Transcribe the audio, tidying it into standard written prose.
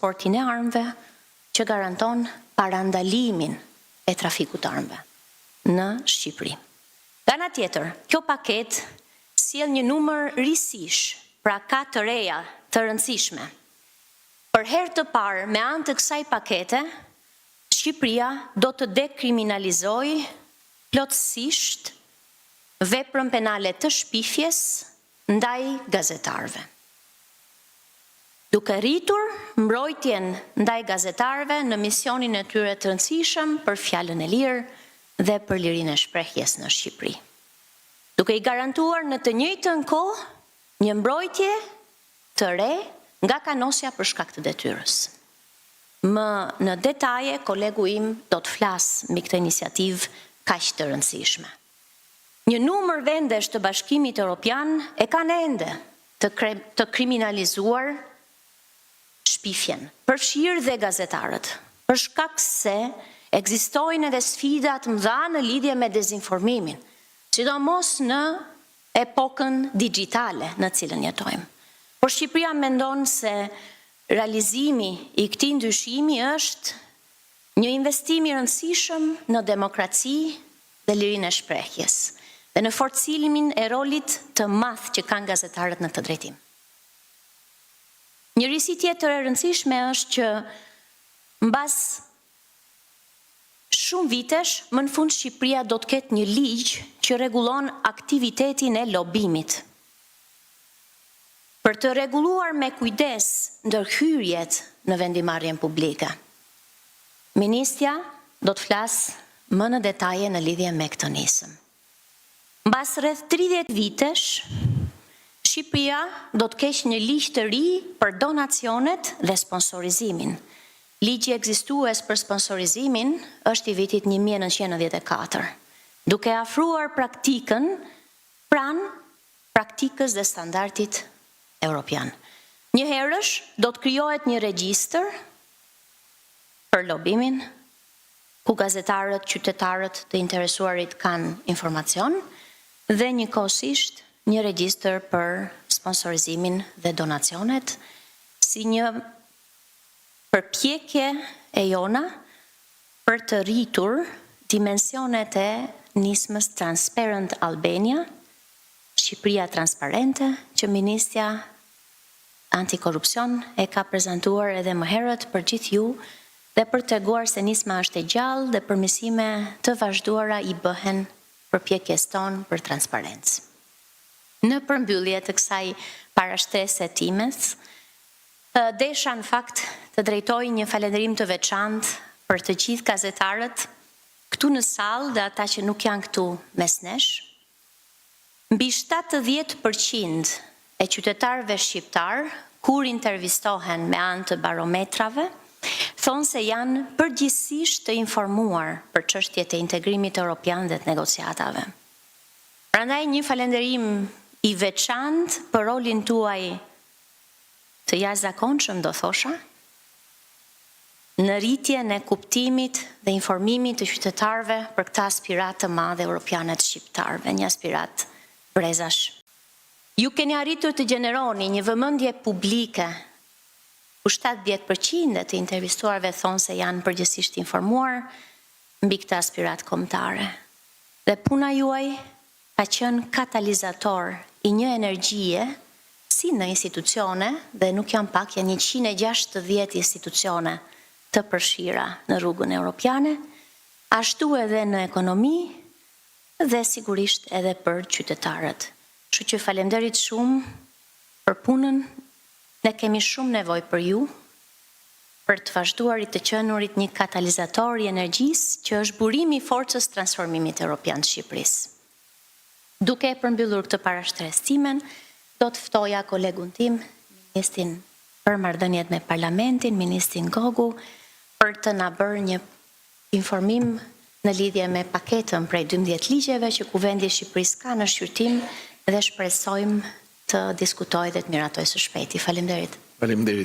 eksportin e armëve që garanton parandalimin e trafikut të armëve në Shqipëri. Nga ana tjetër, kjo paketë sjell një numër risish, pra ka të reja të rëndësishme. Për herë të parë, me anë të kësaj pakete, Shqipëria do të dekriminalizojë plotësisht veprën penale të shpifjes ndaj gazetarëve. Duke rritur mbrojtjen ndaj gazetarëve në misionin e tyre të rëndësishëm për fjalën e lirë dhe për lirinë e shprehjes në Shqipëri. Duke i garantuar në të njëjtën kohë një mbrojtje të re nga kanosja për shkak të detyrës. Më në detaje, kolegu im do të flasë mbi këtë iniciativë kaq të rëndësishme. Një numër vendesh të Bashkimit Evropian e kanë ende të kriminalizuar shpifjen, përfshirë dhe gazetarët, për shkak se ekzistojnë edhe sfida të mëdha në lidhje me dezinformimin, sidomos në epokën digjitale në cilën jetojmë. Por Shqipëria mendon se realizimi i këtij ndryshimi është një investim i rëndësishëm në demokraci dhe lirinë e shprehjes dhe në forcilimin e rolit të madh që kanë gazetarët në këtë drejtim. Një risi tjetër e rëndësishme është që mbas shumë vitesh, më në fund Shqipëria do të ketë një ligj që rregullon aktivitetin e lobimit. Për të rregulluar me kujdes ndërhyrjet në vendimarrjen publike. Ministja do të flasë më në detaje në lidhje me këtë nisëm. Mbas rreth 30 vitesh, Shqipëria do të kesh një ligj të ri për donacionet dhe sponsorizimin. Ligji ekzistues për sponsorizimin është i vitit 1994, duke afruar praktikën pranë praktikës dhe standardit evropian. Njëherësh do të krijohet një regjistër për lobimin, ku gazetarët, qytetarët të interesuarit kanë informacion, dhe njëkohësisht një regjistër për sponsorizimin dhe donacionet, si një përpjekje e jona për të rritur dimensionet e nismës Transparent Albania, Shqipëria transparente, që Ministja Antikorrupsion e ka prezantuar edhe më herët për gjithë ju dhe për treguar se nisma është e gjallë dhe përmirësime të vazhduara i bëhen përpjekjes tonë për transparencë. Në përmbyllje të kësaj parashtrese times, desha në fakt të drejtoj një falënderim të veçantë për të gjithë gazetarët këtu në sallë dhe ata që nuk janë këtu mes nesh. Mbi 70% e qytetarëve shqiptar, kur intervistohen me anë të barometrave, thonë se janë përgjithsisht të informuar për çështjet e integrimit evropian dhe të negociatave. Prandaj një falënderim i veçantë për rolin tuaj të jashtëzakonshëm, do thosha, në rritjen e kuptimit dhe informimit të qytetarëve për këtë aspirat të madh evropiane të shqiptarëve, një aspirat brezash. Ju keni arritur të gjeneroni një vëmendje publike, ku 70% të intervistuarve thonë se janë përgjithsisht informuar mbi këtë aspirat kombëtare. Dhe puna juaj ka qenë katalizator i një energjie si në institucione, dhe nuk janë pak, janë 160 institucione të përfshira në rrugën evropiane, ashtu edhe në ekonomi dhe sigurisht edhe për qytetarët. Kështu që falenderit shumë për punën, ne kemi shumë nevojë për ju, për të vazhduarit të qenurit një katalizator i energjisë që është burimi i forcës transformimit evropian të Shqipërisë. Duke e përmbyllur këtë parashtrestimen, do të ftoja kolegun tim, ministrin për marrëdhëniet me parlamentin, ministrin Gogu, për të na bërë një informim në lidhje me paketën prej 12 ligjeve që Kuvendi i Shqipërisë ka në shqyrtim dhe shpresojmë të diskutojë dhe të miratojë së shpejti. Faleminderit. Faleminderit.